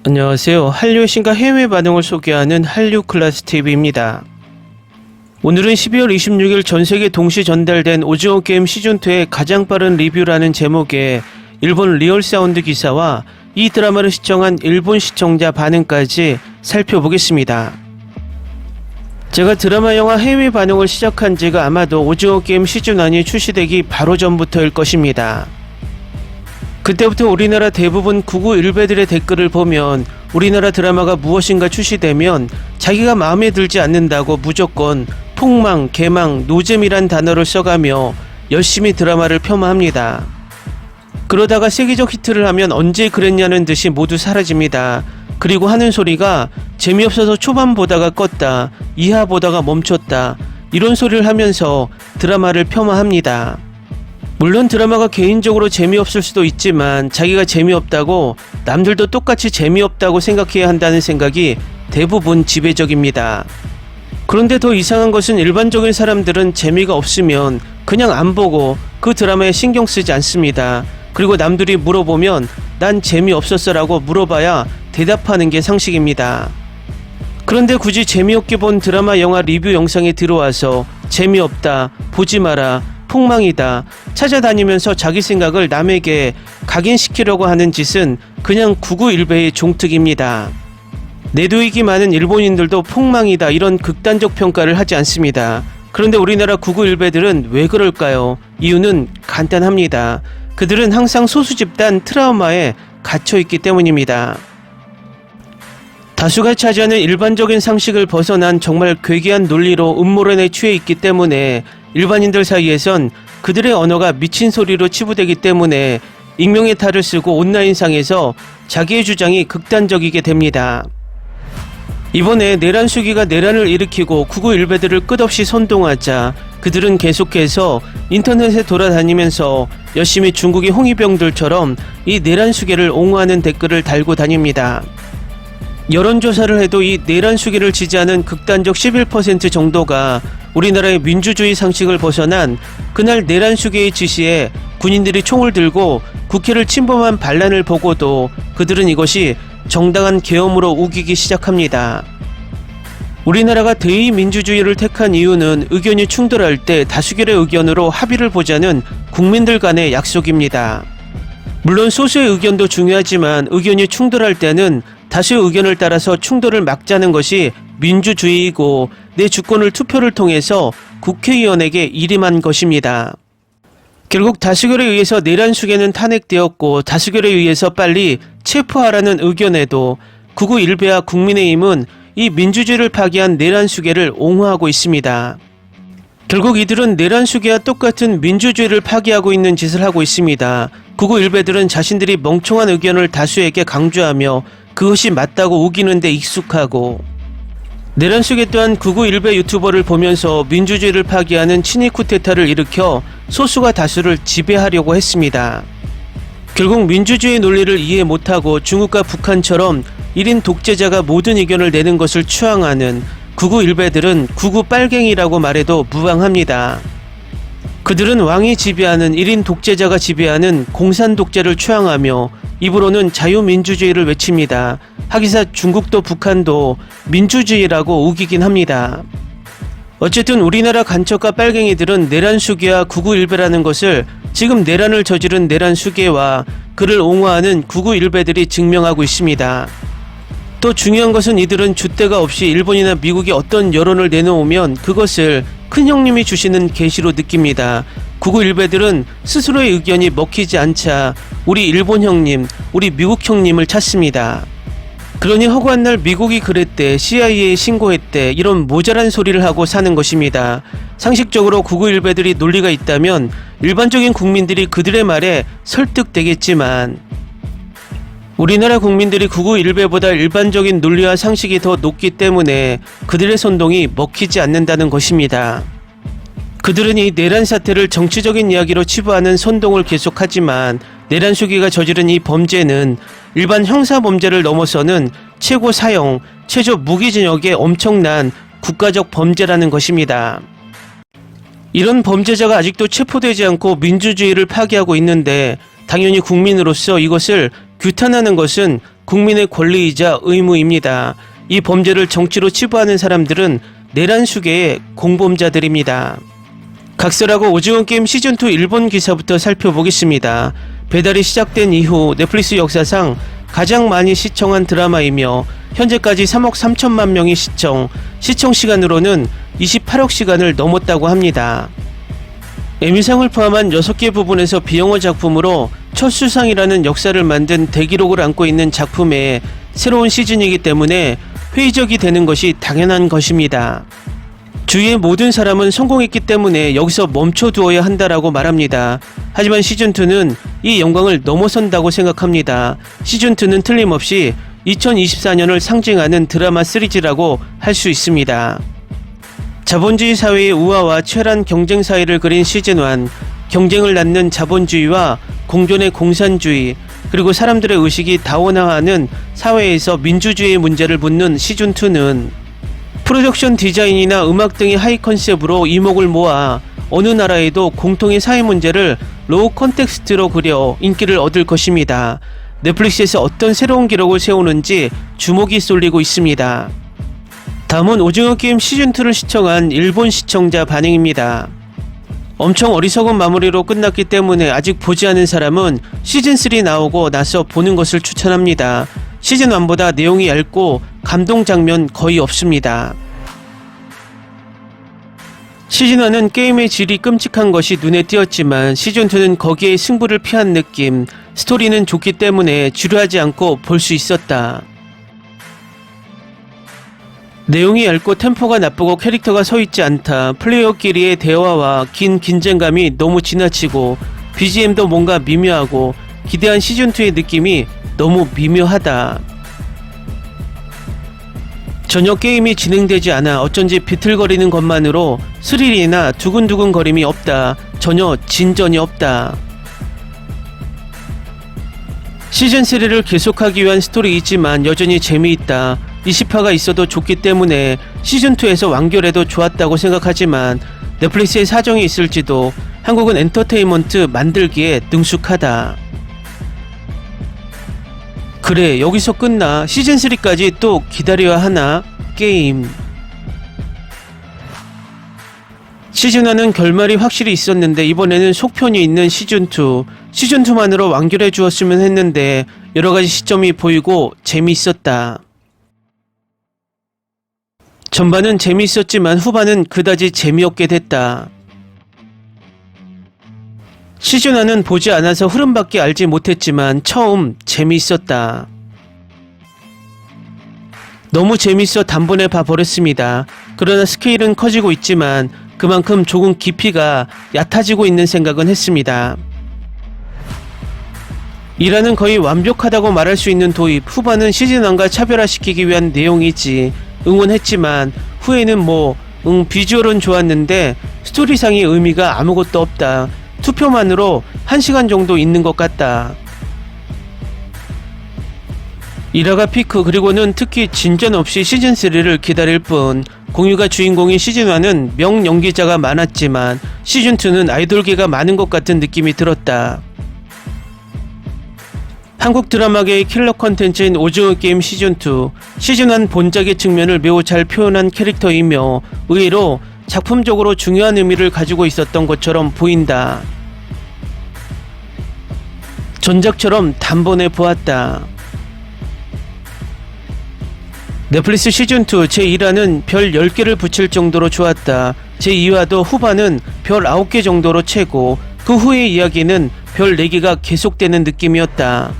안녕하세요. 한류의 신과 해외 반응을 소개하는 한류클래스TV입니다. 오늘은 12월 26일 전세계 동시 전달된 오징어 게임 시즌2의 가장 빠른 리뷰라는 제목의 일본 리얼사운드 기사와 이 드라마를 시청한 일본 시청자 반응까지 살펴보겠습니다. 제가 드라마 영화 해외 반응을 시작한 지가 아마도 오징어 게임 시즌1이 출시되기 바로 전부터일 것입니다. 그때부터 우리나라 대부분 991배들의 댓글을 보면 우리나라 드라마가 무엇인가 출시되면 자기가 마음에 들지 않는다고 무조건 폭망, 개망, 노잼이란 단어를 써가며 열심히 드라마를 폄하합니다. 그러다가 세계적 히트를 하면 언제 그랬냐는 듯이 모두 사라집니다. 그리고 하는 소리가 재미없어서 초반 보다가 껐다, 이하 보다가 멈췄다, 이런 소리를 하면서 드라마를 폄하합니다. 물론 드라마가 개인적으로 재미없을 수도 있지만 자기가 재미없다고 남들도 똑같이 재미없다고 생각해야 한다는 생각이 대부분 지배적입니다. 그런데 더 이상한 것은 일반적인 사람들은 재미가 없으면 그냥 안 보고 그 드라마에 신경 쓰지 않습니다. 그리고 남들이 물어보면 난 재미없었어 라고 물어봐야 대답하는 게 상식입니다. 그런데 굳이 재미없게 본 드라마 영화 리뷰 영상에 들어와서 재미없다, 보지 마라, 폭망이다 찾아다니면서 자기 생각을 남에게 각인시키려고 하는 짓은 그냥 991배의 종특입니다. 내도익이 많은 일본인들도 폭망이다 이런 극단적 평가를 하지 않습니다. 그런데 우리나라 991배들은 왜 그럴까요? 이유는 간단합니다. 그들은 항상 소수 집단 트라우마에 갇혀있기 때문입니다. 다수가 차지하는 일반적인 상식을 벗어난 정말 괴기한 논리로 음모론에 취해 있기 때문에 일반인들 사이에선 그들의 언어가 미친 소리로 치부되기 때문에 익명의 탈을 쓰고 온라인상에서 자기의 주장이 극단적이게 됩니다. 이번에 내란수기가 내란을 일으키고 991배들을 끝없이 선동하자 그들은 계속해서 인터넷에 돌아다니면서 열심히 중국의 홍위병들처럼 이 내란수계를 옹호하는 댓글을 달고 다닙니다. 여론조사를 해도 이 내란수계를 지지하는 극단적 11% 정도가 우리나라의 민주주의 상식을 벗어난 그날 내란수계의 지시에 군인들이 총을 들고 국회를 침범한 반란을 보고도 그들은 이것이 정당한 계엄으로 우기기 시작합니다. 우리나라가 대의민주주의를 택한 이유는 의견이 충돌할 때 다수결의 의견으로 합의를 보자는 국민들 간의 약속입니다. 물론 소수의 의견도 중요하지만 의견이 충돌할 때는 다수의 의견을 따라서 충돌을 막자는 것이 민주주의이고 내 주권을 투표를 통해서 국회의원에게 일임한 것입니다. 결국 다수결에 의해서 내란수계는 탄핵되었고 다수결에 의해서 빨리 체포하라는 의견에도 991배와 국민의힘은 이 민주주의를 파괴한 내란수계를 옹호하고 있습니다. 결국 이들은 내란수계와 똑같은 민주주의를 파괴하고 있는 짓을 하고 있습니다. 991배들은 자신들이 멍청한 의견을 다수에게 강조하며 그것이 맞다고 우기는 데 익숙하고 내란수계 또한 991배 유튜버를 보면서 민주주의를 파괴하는 친위 쿠데타를 일으켜 소수가 다수를 지배하려고 했습니다. 결국 민주주의 논리를 이해 못하고 중국과 북한처럼 1인 독재자가 모든 의견을 내는 것을 추앙하는 991배들은 99빨갱이라고 말해도 무방합니다. 그들은 왕이 지배하는 1인 독재자가 지배하는 공산 독재를 추앙하며 입으로는 자유민주주의를 외칩니다. 하기사 중국도 북한도 민주주의라고 우기긴 합니다. 어쨌든 우리나라 간첩과 빨갱이들은 내란수계와 991배라는 것을 지금 내란을 저지른 내란수계와 그를 옹호하는 991배들이 증명하고 있습니다. 또 중요한 것은 이들은 줏대가 없이 일본이나 미국이 어떤 여론을 내놓으면 그것을 큰형님이 주시는 계시로 느낍니다. 991배들은 스스로의 의견이 먹히지 않자 우리 일본 형님, 우리 미국 형님을 찾습니다. 그러니 허구한 날 미국이 그랬대, CIA에 신고했대 이런 모자란 소리를 하고 사는 것입니다. 상식적으로 991배들이 논리가 있다면 일반적인 국민들이 그들의 말에 설득되겠지만 우리나라 국민들이 991배보다 일반적인 논리와 상식이 더 높기 때문에 그들의 선동이 먹히지 않는다는 것입니다. 그들은 이 내란 사태를 정치적인 이야기로 치부하는 선동을 계속하지만 내란수기가 저지른 이 범죄는 일반 형사범죄를 넘어서는 최고 사형, 최저 무기징역의 엄청난 국가적 범죄라는 것입니다. 이런 범죄자가 아직도 체포되지 않고 민주주의를 파괴하고 있는데 당연히 국민으로서 이것을 규탄하는 것은 국민의 권리이자 의무입니다. 이 범죄를 정치로 치부하는 사람들은 내란 수계의 공범자들입니다. 각설하고 오징어 게임 시즌2 일본 기사부터 살펴보겠습니다. 배달이 시작된 이후 넷플릭스 역사상 가장 많이 시청한 드라마이며 현재까지 3억 3천만 명이 시청 시간으로는 28억 시간을 넘었다고 합니다. 에미상을 포함한 6개 부분에서 비영어 작품으로 첫 수상이라는 역사를 만든 대기록을 안고 있는 작품의 새로운 시즌이기 때문에 회의적이 되는 것이 당연한 것입니다. 주위의 모든 사람은 성공했기 때문에 여기서 멈춰두어야 한다라고 말합니다. 하지만 시즌2는 이 영광을 넘어선다고 생각합니다. 시즌2는 틀림없이 2024년을 상징하는 드라마 시리즈라고 할 수 있습니다. 자본주의 사회의 우화와 치열한 경쟁 사회를 그린 시즌1, 경쟁을 낳는 자본주의와 공존의 공산주의, 그리고 사람들의 의식이 다원화하는 사회에서 민주주의의 문제를 묻는 시즌2는 프로덕션 디자인이나 음악 등의 하이 컨셉으로 이목을 모아 어느 나라에도 공통의 사회 문제를 로우 컨텍스트로 그려 인기를 얻을 것입니다. 넷플릭스에서 어떤 새로운 기록을 세우는지 주목이 쏠리고 있습니다. 다음은 오징어 게임 시즌2를 시청한 일본 시청자 반응입니다. 엄청 어리석은 마무리로 끝났기 때문에 아직 보지 않은 사람은 시즌3 나오고 나서 보는 것을 추천합니다. 시즌1보다 내용이 얇고 감동 장면 거의 없습니다. 시즌1은 게임의 질이 끔찍한 것이 눈에 띄었지만 시즌2는 거기에 승부를 피한 느낌, 스토리는 좋기 때문에 지루하지 않고 볼 수 있었다. 내용이 얇고 템포가 나쁘고 캐릭터가 서있지 않다. 플레이어끼리의 대화와 긴 긴장감이 너무 지나치고 BGM도 뭔가 미묘하고 기대한 시즌2의 느낌이 너무 미묘하다. 전혀 게임이 진행되지 않아 어쩐지 비틀거리는 것만으로 스릴이나 두근두근 거림이 없다. 전혀 진전이 없다. 시즌3를 계속하기 위한 스토리이지만 여전히 재미있다. 20화가 있어도 좋기 때문에 시즌2에서 완결해도 좋았다고 생각하지만 넷플릭스의 사정이 있을지도 한국은 엔터테인먼트 만들기에 능숙하다. 그래, 여기서 끝나? 시즌3까지 또 기다려야 하나? 게임. 시즌1은 결말이 확실히 있었는데 이번에는 속편이 있는 시즌2. 시즌2만으로 완결해 주었으면 했는데 여러가지 시점이 보이고 재미있었다. 전반은 재미있었지만 후반은 그다지 재미없게 됐다. 시즌1은 보지 않아서 흐름밖에 알지 못했지만 처음 재미있었다. 너무 재밌어 단번에 봐버렸습니다. 그러나 스케일은 커지고 있지만 그만큼 조금 깊이가 얕아지고 있는 생각은 했습니다. 일화는 거의 완벽하다고 말할 수 있는 도입, 후반은 시즌1과 차별화시키기 위한 내용이지. 응원했지만 후에는 비주얼은 좋았는데 스토리상의 의미가 아무것도 없다. 투표만으로 1시간 정도 있는 것 같다. 일화가 피크, 그리고는 특히 진전 없이 시즌3를 기다릴 뿐. 공유가 주인공인 시즌1은 명연기자가 많았지만 시즌2는 아이돌계가 많은 것 같은 느낌이 들었다. 한국 드라마계의 킬러 컨텐츠인 오징어 게임 시즌2. 시즌1 본작의 측면을 매우 잘 표현한 캐릭터이며 의외로 작품적으로 중요한 의미를 가지고 있었던 것처럼 보인다. 전작처럼 단번에 보았다. 넷플릭스 시즌2 제1화는 별 10개를 붙일 정도로 좋았다. 제2화도 후반은 별 9개 정도로 채고 그 후의 이야기는 별 4개가 계속되는 느낌이었다.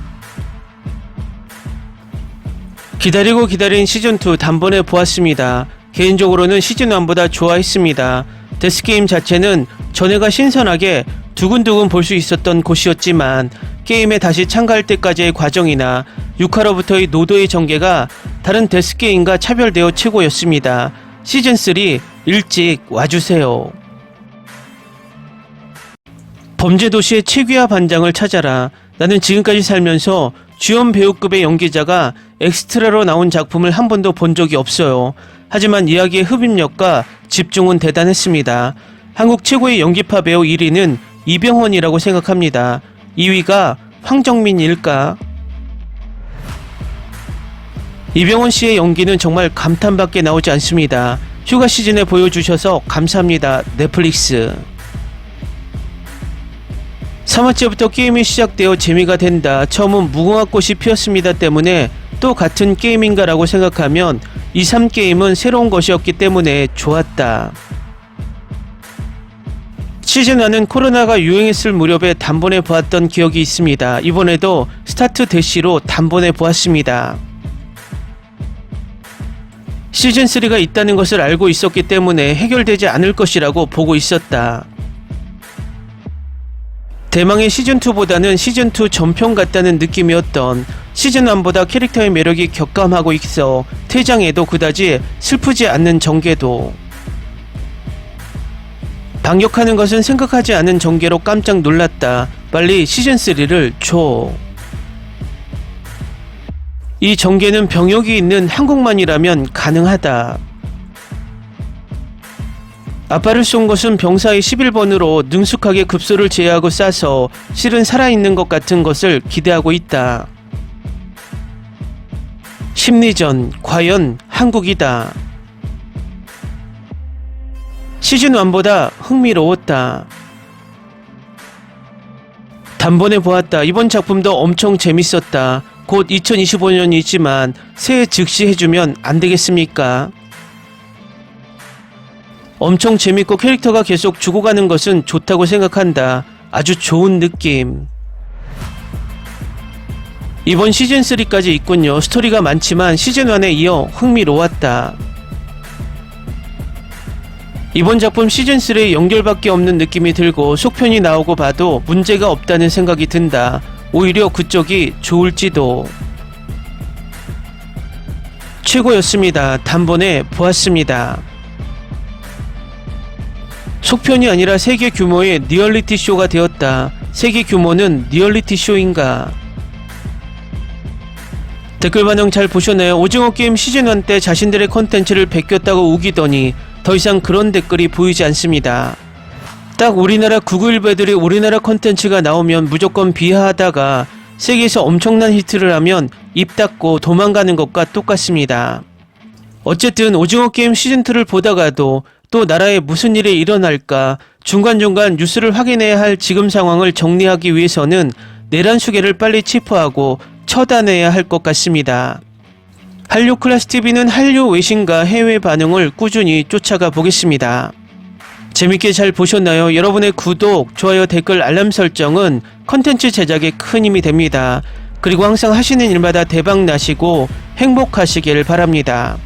기다리고 기다린 시즌2 단번에 보았습니다. 개인적으로는 시즌1보다 좋아했습니다. 데스게임 자체는 전해가 신선하게 두근두근 볼 수 있었던 곳이었지만 게임에 다시 참가할 때까지의 과정이나 6화로부터의 노도의 전개가 다른 데스게임과 차별되어 최고였습니다. 시즌3 일찍 와주세요. 범죄도시의 최귀하 반장을 찾아라. 나는 지금까지 살면서 주연 배우급의 연기자가 엑스트라로 나온 작품을 한 번도 본 적이 없어요. 하지만 이야기의 흡입력과 집중은 대단했습니다. 한국 최고의 연기파 배우 1위는 이병헌이라고 생각합니다. 2위가 황정민일까? 이병헌 씨의 연기는 정말 감탄밖에 나오지 않습니다. 휴가 시즌에 보여주셔서 감사합니다. 넷플릭스. 3화째부터 게임이 시작되어 재미가 된다. 처음은 무궁화꽃이 피었습니다 때문에 또 같은 게임인가 라고 생각하면 2, 3게임은 새로운 것이었기 때문에 좋았다. 시즌1은 코로나가 유행했을 무렵에 단번에 보았던 기억이 있습니다. 이번에도 스타트 대시로 단번에 보았습니다. 시즌3가 있다는 것을 알고 있었기 때문에 해결되지 않을 것이라고 보고 있었다. 대망의 시즌2보다는 시즌2 전편 같다는 느낌이었던 시즌1보다 캐릭터의 매력이 격감하고 있어 퇴장해도 그다지 슬프지 않는 전개도. 반격하는 것은 생각하지 않은 전개로 깜짝 놀랐다. 빨리 시즌3를 줘. 이 전개는 병역이 있는 한국만이라면 가능하다. 아빠를 쏜 것은 병사의 11번으로 능숙하게 급소를 제어하고 쏴서 실은 살아있는 것 같은 것을 기대하고 있다. 심리전, 과연 한국이다. 시즌1보다 흥미로웠다. 단번에 보았다. 이번 작품도 엄청 재밌었다. 곧 2025년이지만 새해 즉시 해주면 안 되겠습니까? 엄청 재밌고 캐릭터가 계속 죽어가는 것은 좋다고 생각한다. 아주 좋은 느낌. 이번 시즌3까지 있군요. 스토리가 많지만 시즌1에 이어 흥미로웠다. 이번 작품 시즌3의 연결밖에 없는 느낌이 들고 속편이 나오고 봐도 문제가 없다는 생각이 든다. 오히려 그쪽이 좋을지도. 최고였습니다. 단번에 보았습니다. 속편이 아니라 세계 규모의 리얼리티 쇼가 되었다. 세계 규모는 리얼리티 쇼인가? 댓글 반응 잘 보셨나요? 오징어 게임 시즌1 때 자신들의 컨텐츠를 베꼈다고 우기더니 더 이상 그런 댓글이 보이지 않습니다. 딱 우리나라 구글배들이 우리나라 컨텐츠가 나오면 무조건 비하하다가 세계에서 엄청난 히트를 하면 입 닫고 도망가는 것과 똑같습니다. 어쨌든 오징어 게임 시즌2를 보다가도 또 나라에 무슨 일이 일어날까 중간중간 뉴스를 확인해야 할 지금 상황을 정리하기 위해서는 내란 수계를 빨리 치포하고 처단해야 할 것 같습니다. 한류 클래스TV는 한류 외신과 해외 반응을 꾸준히 쫓아가 보겠습니다. 재밌게 잘 보셨나요? 여러분의 구독, 좋아요, 댓글, 알람 설정은 컨텐츠 제작에 큰 힘이 됩니다. 그리고 항상 하시는 일마다 대박 나시고 행복하시길 바랍니다.